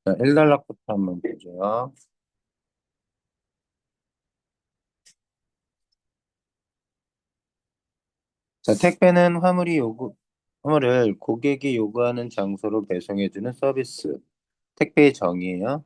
자, 1단락부터 한번 보죠. 자, 택배는 화물을 고객이 요구하는 장소로 배송해주는 서비스. 택배의 정의예요.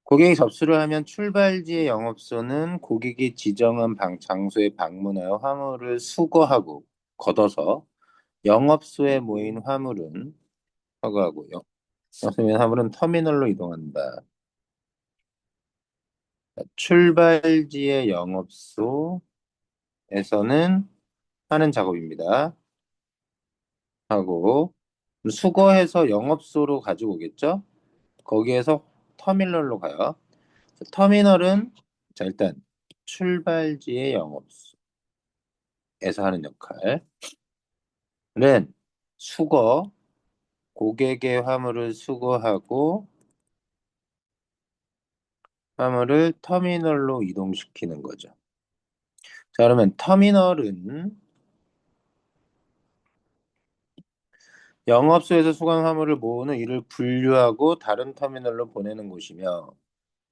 고객이 접수를 하면 출발지의 영업소는 고객이 지정한 장소에 방문하여 화물을 수거하고 걷어서 영업소에 모인 화물은 허가하고 영업소에 모인 화물은 터미널로 이동한다. 출발지의 영업소에서는 하는 작업입니다. 하고 수거해서 영업소로 가지고 오겠죠? 거기에서 터미널로 가요. 터미널은 자 일단 출발지의 영업소에서 하는 역할은 수거, 고객의 화물을 수거하고 화물을 터미널로 이동시키는 거죠. 자, 그러면 터미널은 영업소에서 수거한 화물을 모으는 이를 분류하고 다른 터미널로 보내는 곳이며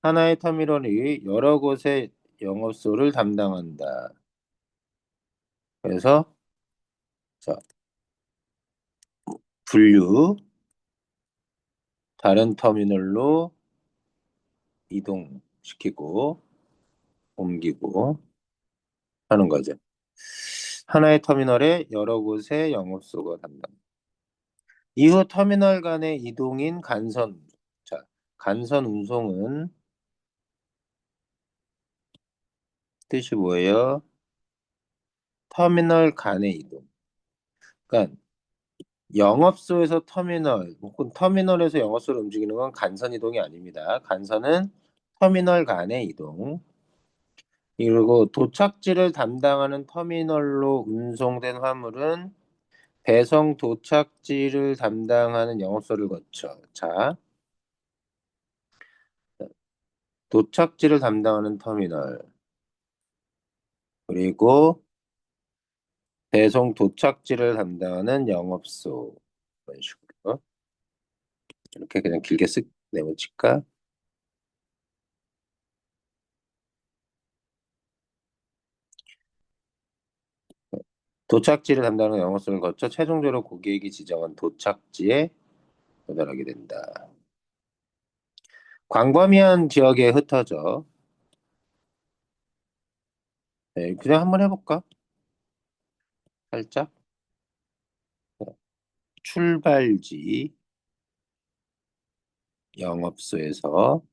하나의 터미널이 여러 곳의 영업소를 담당한다. 그래서 자, 분류, 다른 터미널로 이동시키고 옮기고 하는 거죠. 하나의 터미널에 여러 곳의 영업소가 담당. 이후 터미널 간의 이동인 간선. 자, 간선 운송은 뜻이 뭐예요? 터미널 간의 이동. 그러니까 영업소에서 터미널, 혹은 터미널에서 영업소를 움직이는 건 간선 이동이 아닙니다. 간선은 터미널 간의 이동. 그리고 도착지를 담당하는 터미널로 운송된 화물은 배송 도착지를 담당하는 영업소를 거쳐. 자, 도착지를 담당하는 터미널. 그리고 배송 도착지를 담당하는 영업소. 이런 식으로. 이렇게 그냥 길게 쓱 내보칠까? 도착지를 담당하는 영업소를 거쳐 최종적으로 고객이 지정한 도착지에 도달하게 된다. 광범위한 지역에 흩어져. 네, 그냥 한번 해볼까? 살짝. 출발지, 영업소에서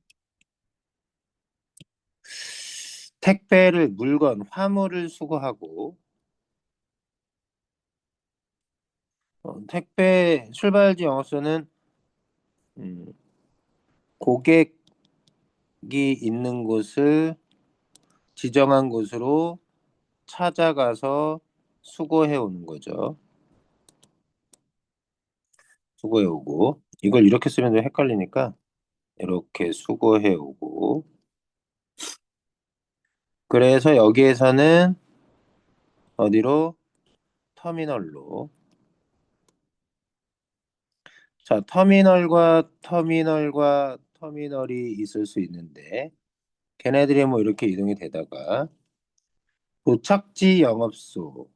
화물을 수거하고, 출발지 영업소는, 음, 고객이 있는 곳을 지정한 곳으로 찾아가서 수거해 오는 거죠. 수거해 오고. 이걸 이렇게 쓰면 좀 헷갈리니까, 이렇게 수거해 오고. 그래서 여기에서는 어디로? 터미널로. 자, 터미널과 터미널이 있을 수 있는데, 걔네들이 뭐 이렇게 이동이 되다가, 도착지 영업소.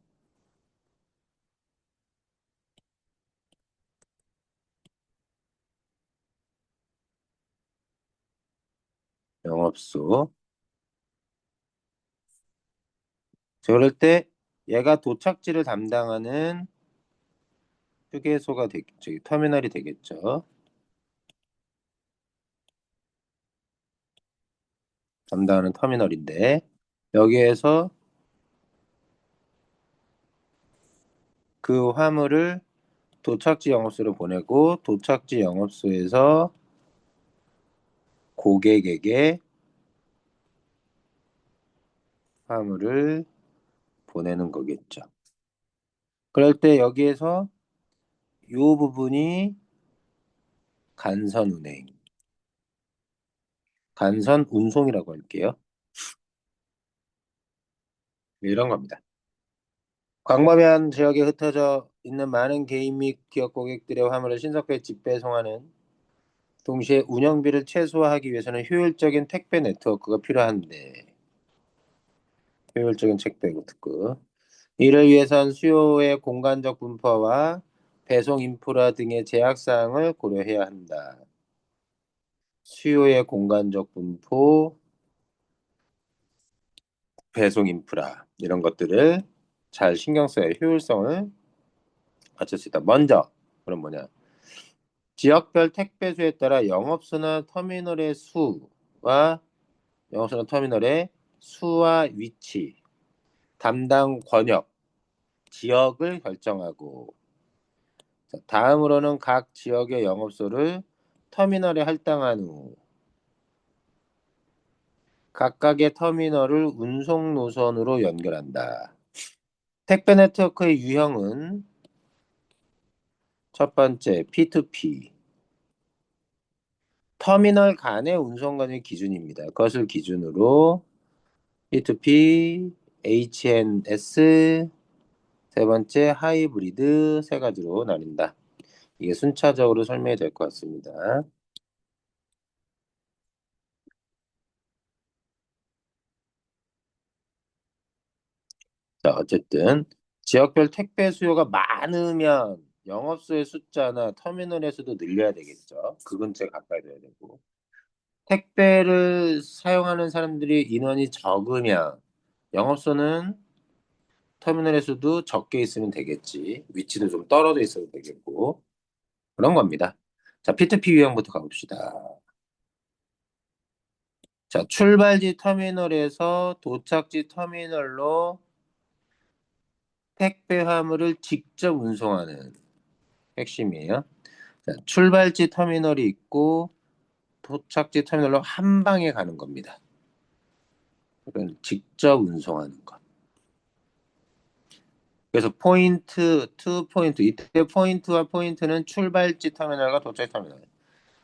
자, 그럴 때 얘가 도착지를 담당하는 저기 터미널이 되겠죠. 담당하는 터미널인데, 여기에서 그 화물을 도착지 영업소로 보내고, 도착지 영업소에서 고객에게 화물을 보내는 거겠죠. 그럴 때 여기에서 이 부분이 간선 운행, 간선 운송이라고 할게요. 이런 겁니다. 광범위한 지역에 흩어져 있는 많은 개인 및 기업 고객들의 화물을 신속하게 집배송하는 동시에 운영비를 최소화하기 위해서는 효율적인 택배 네트워크가 필요한데 효율적인 택배 네트워크. 이를 위해선 수요의 공간적 분포와 배송 인프라 등의 제약 사항을 고려해야 한다. 수요의 공간적 분포, 배송 인프라 이런 것들을 잘 신경 써야 효율성을 맞출 수 있다. 먼저 그럼 뭐냐? 지역별 택배수에 따라 영업소나 터미널의 수와 영업소나 터미널의 수와 위치, 담당 권역, 지역을 결정하고 자, 다음으로는 각 지역의 영업소를 터미널에 할당한 후 각각의 터미널을 운송 노선으로 연결한다. 택배 네트워크의 유형은 첫 번째 P2P 터미널 간의 운송 관의 기준입니다. 그것을 기준으로 P2P, HNS 세 번째 하이브리드 세 가지로 나뉜다. 이게 순차적으로 설명이 될 것 같습니다. 자, 어쨌든 지역별 택배 수요가 많으면 영업소의 숫자나 터미널의 수도 늘려야 되겠죠. 그 근처에 가까이 둬야 되고. 택배를 사용하는 사람들이 인원이 적으면 영업소는 터미널의 수도 적게 있으면 되겠지. 위치도 좀 떨어져 있어도 되겠고. 그런 겁니다. 자, P2P 유형부터 가봅시다. 자, 출발지 터미널에서 도착지 터미널로 택배 화물을 직접 운송하는 핵심이에요. 자, 출발지 터미널이 있고 도착지 터미널로 한 방에 가는 겁니다. 그건 직접 운송하는 것. 그래서 포인트, 투 포인트, 이때 포인트와 포인트는 출발지 터미널과 도착지 터미널.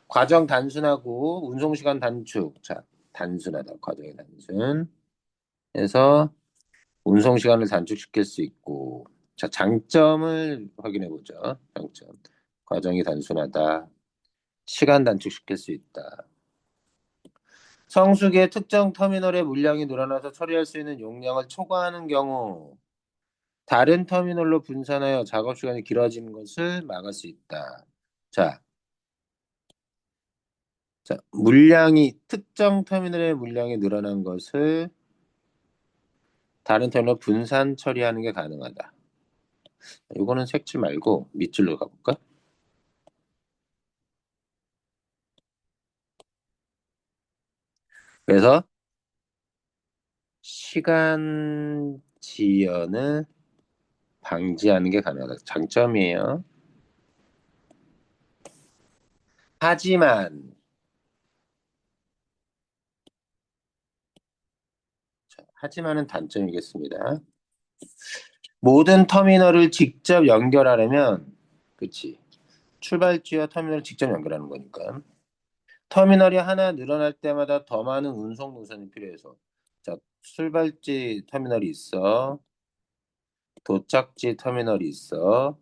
과정 단순하고 운송 시간 단축. 자, 단순하다. 과정의 단순. 그래서 운송 시간을 단축시킬 수 있고. 자, 장점을 확인해 보죠. 장점. 과정이 단순하다. 시간 단축시킬 수 있다. 성수기의 특정 터미널의 물량이 늘어나서 처리할 수 있는 용량을 초과하는 경우 다른 터미널로 분산하여 작업 시간이 길어지는 것을 막을 수 있다. 자, 자, 물량이 특정 터미널의 물량이 늘어난 것을 다른 터미널로 분산 처리하는 게 가능하다. 이거는 색칠 말고 밑줄로 가볼까? 그래서 시간 지연을 방지하는 게 가능하다. 장점이에요. 하지만 하지만은 단점이겠습니다. 모든 터미널을 직접 연결하려면, 그치. 출발지와 터미널을 직접 연결하는 거니까. 터미널이 하나 늘어날 때마다 더 많은 운송 노선이 필요해서. 자, 출발지 터미널이 있어. 도착지 터미널이 있어.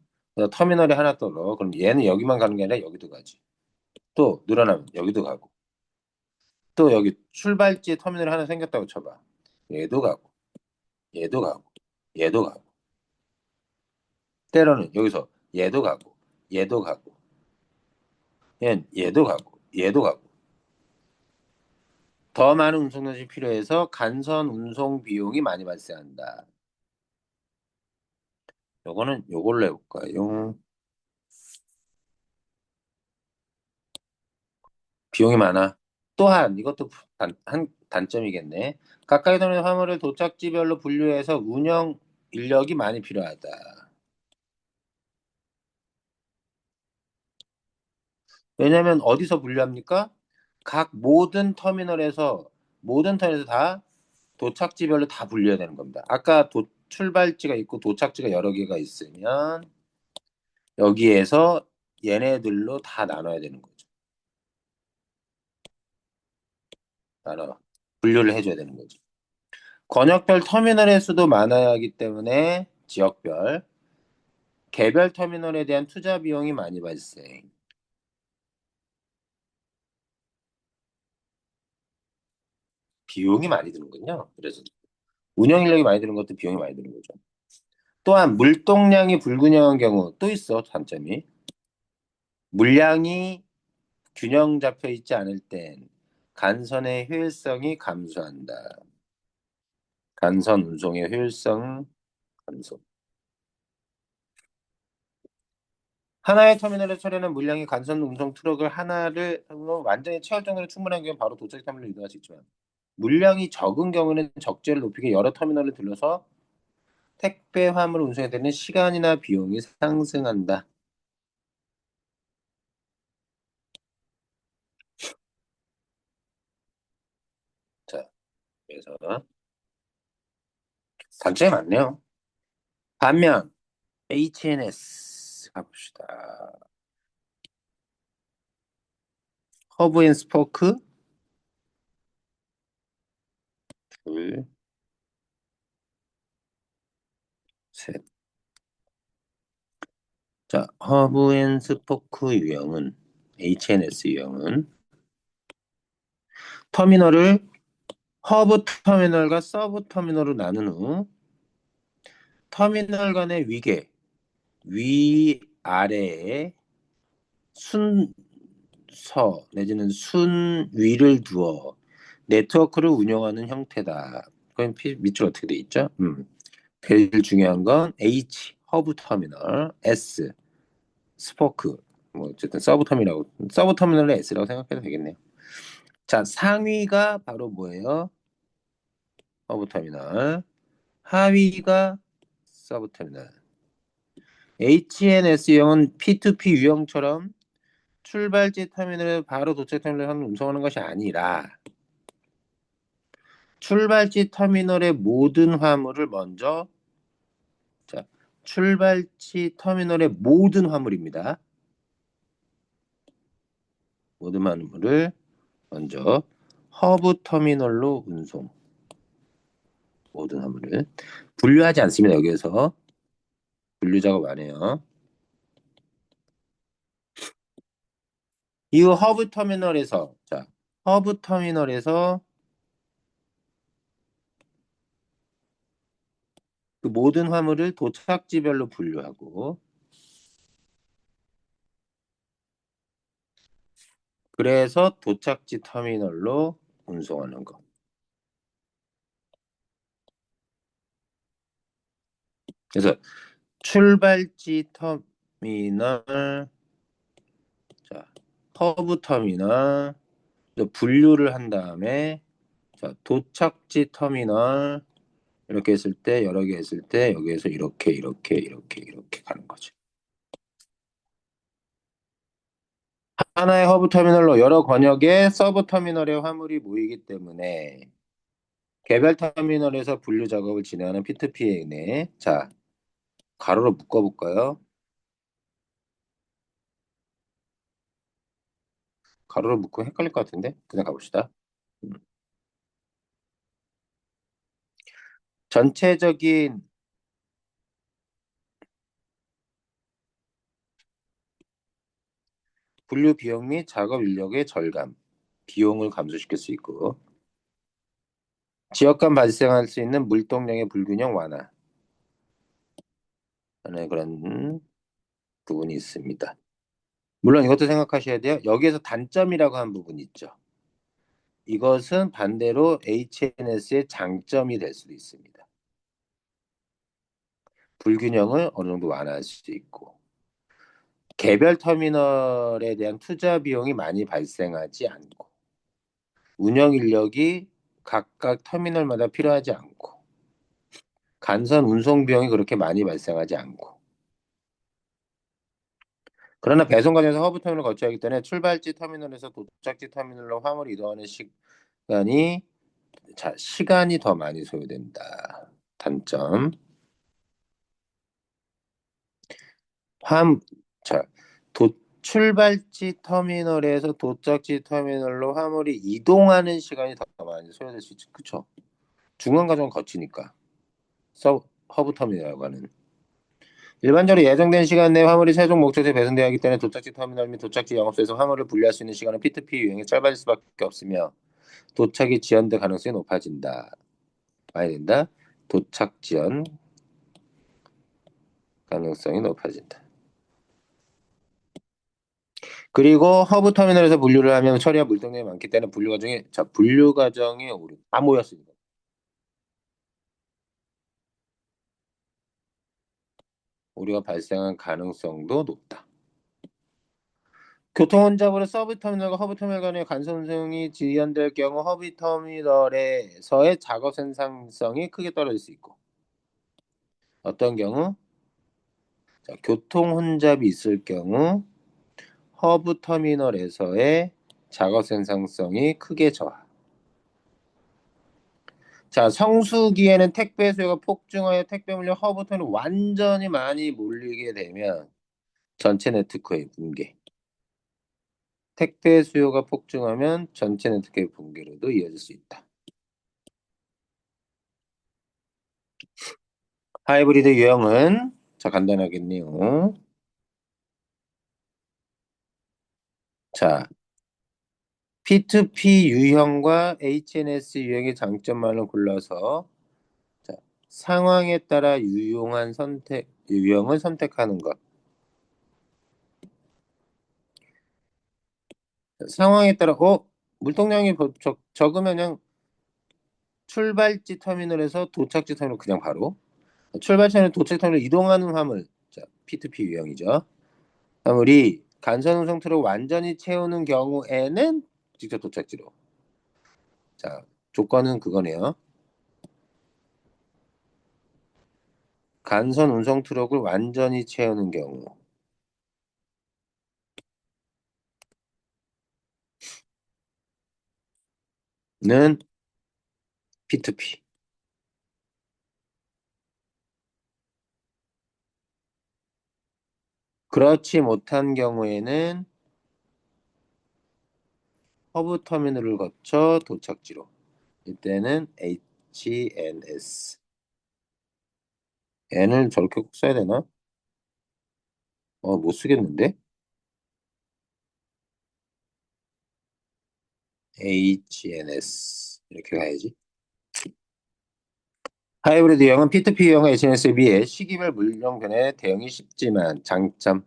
터미널이 하나 떨어. 그럼 얘는 여기만 가는 게 아니라 여기도 가지. 또 늘어나면 여기도 가고. 또 여기 출발지 터미널이 하나 생겼다고 쳐봐. 얘도 가고, 얘도 가고, 얘도 가고. 때로는 여기서 얘도 가고, 얘도 가고. 얘도 가고 얘도 가고 더 많은 운송량이 필요해서 간선 운송 비용이 많이 발생한다. 요거는 요걸로 해볼까요? 비용이 많아. 또한 이것도 한 단점이겠네. 가까이 도는 화물을 도착지별로 분류해서 운영 인력이 많이 필요하다. 왜냐면 어디서 분류합니까? 각 모든 터미널에서 다 도착지별로 다 분류해야 되는 겁니다. 아까 출발지가 있고 도착지가 여러 개가 있으면 여기에서 얘네들로 다 나눠야 되는 거죠. 나눠 분류를 해줘야 되는 거죠. 권역별 터미널의 수도 많아야 하기 때문에 지역별, 개별 터미널에 대한 투자 비용이 많이 발생. 비용이 많이 드는군요. 그래서 운영 인력이 많이 드는 것도 비용이 많이 드는 거죠. 또한 물동량이 불균형한 경우 또 있어 단점이. 물량이 균형 잡혀 있지 않을 땐 간선의 효율성이 감소한다. 간선 운송의 효율성 감소. 하나의 터미널에 처리하는 물량이 간선 운송 트럭을 하나를 완전히 채울 정도로 충분한 경우 바로 도착 터미널로 이동할 수 있지만 물량이 적은 경우는 적재를 높이게 여러 터미널을 들러서 택배 화물 운송에 되는 시간이나 비용이 상승한다. 자, 그래서 단점이 많네요. 반면 HNS 가봅시다. 허브 앤 스포크 둘, 셋. 자, 허브 앤 스포크 유형은 HNS 유형은 터미널을 허브 터미널과 서브 터미널로 나눈 후 터미널 간의 위계, 위아래에 순서 내지는 순위를 두어 네트워크를 운영하는 형태다. 그럼 밑줄 어떻게 돼 있죠? 제일 중요한 건 H 허브 터미널, S 스포크 뭐 어쨌든 서브 터미널의 S라고 생각해도 되겠네요. 자, 상위가 바로 뭐예요? 허브 터미널. 하위가 서브 터미널. HNS 유형은 P2P 유형처럼 출발지 터미널에 바로 도착 터미널을 운송하는 것이 아니라 출발지 터미널의 모든 화물을 먼저 자, 출발지 터미널의 모든 화물입니다. 모든 화물을 먼저 허브 터미널로 운송. 모든 화물을 분류하지 않습니다. 여기에서 분류 작업 안 해요. 이후 허브 터미널에서 그 모든 화물을 도착지별로 분류하고 그래서 도착지 터미널로 운송하는 거. 그래서 출발지 터미널, 자, 허브 터미널, 분류를 한 다음에 자, 도착지 터미널 이렇게 했을 때 여러 개 했을 때 여기에서 이렇게 가는 거죠. 하나의 허브 터미널로 여러 권역의 서브 터미널의 화물이 모이기 때문에 개별 터미널에서 분류 작업을 진행하는 P2P에 의해 자, 가로로 묶어볼까요? 가로로 묶으면 헷갈릴 것 같은데 그냥 가봅시다. 음. 전체적인 분류 비용 및 작업 인력의 절감, 비용을 감소시킬 수 있고 지역 간 발생할 수 있는 물동량의 불균형 완화하는 그런 부분이 있습니다. 물론 이것도 생각하셔야 돼요. 여기에서 단점이라고 한 부분이 있죠. 이것은 반대로 HNS의 장점이 될 수도 있습니다. 불균형을 어느 정도 완화할 수도 있고 개별 터미널에 대한 투자 비용이 많이 발생하지 않고 운영 인력이 각각 터미널마다 필요하지 않고 간선 운송 비용이 그렇게 많이 발생하지 않고 그러나 배송 과정에서 허브 터미널을 거쳐야 하기 때문에 출발지 터미널에서 도착지 터미널로 화물을 이동하는 시간이 시간이 더 많이 소요된다. 단점. 함, 자, 출발지 터미널에서 도착지 터미널로 화물이 이동하는 시간이 더 많이 소요될 수 있죠. 그쵸? 중간 과정을 거치니까 허브 터미널이라고 하는. 일반적으로 예정된 시간 내에 화물이 최종 목적지에 배송되어야 하기 때문에 도착지 터미널 및 도착지 영업소에서 화물을 분리할 수 있는 시간은 P2P 유형이 짧아질 수밖에 없으며 도착이 지연될 가능성이 높아진다. 많이 된다. 도착 지연 가능성이 높아진다. 그리고 허브 터미널에서 분류를 하면 처리와 물동량이 많기 때문에 분류 과정에 오류 다 모였습니다. 오류가 발생한 가능성도 높다. 교통 혼잡으로 서브 터미널과 허브 터미널 간의 간선 운송이 지연될 경우 허브 터미널에서의 작업 생산성이 크게 떨어질 수 있고 어떤 경우 자, 교통 혼잡이 있을 경우 허브 터미널에서의 작업 생산성이 크게 저하. 자, 성수기에는 택배 수요가 폭증하여 택배 물량 허브 터미널 완전히 많이 몰리게 되면 전체 네트워크의 붕괴. 택배 수요가 폭증하면 전체 네트워크의 붕괴로도 이어질 수 있다. 하이브리드 유형은 자 간단하겠네요. 자, P2P 유형과 HNS 유형의 장점만을 골라서 자, 상황에 따라 유형을 선택하는 것. 상황에 따라 물동량이 적으면 그냥 출발지 터미널에서 도착지 터미널 그냥 바로 출발지 터미널 도착 터미널 이동하는 화물 자 P2P 유형이죠. 화물이 간선 운송 트럭을 완전히 채우는 경우에는 직접 도착지로 자 조건은 그거네요. 간선 운송 트럭을 완전히 채우는 경우는 P2P. 그렇지 못한 경우에는 허브 터미널을 거쳐 도착지로. 이때는 HNS. N을 저렇게 꼭 써야 되나? 못 쓰겠는데? HNS. 이렇게 가야지. 하이브리드 유형은 P2P 유형과 HNS에 비해 시기별 물량 변화에 대응이 쉽지만 장점.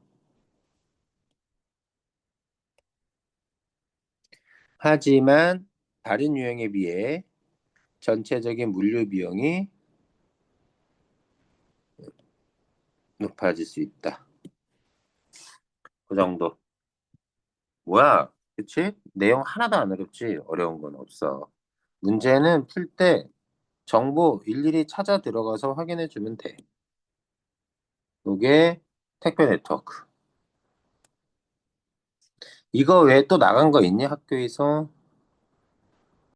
하지만 다른 유형에 비해 전체적인 물류 비용이 높아질 수 있다. 그 정도. 뭐야? 그치? 내용 하나도 안 어렵지? 어려운 건 없어. 문제는 풀 때 정보 일일이 찾아 들어가서 확인해 주면 돼. 이게 택배 네트워크. 이거 외에 또 나간 거 있니? 학교에서?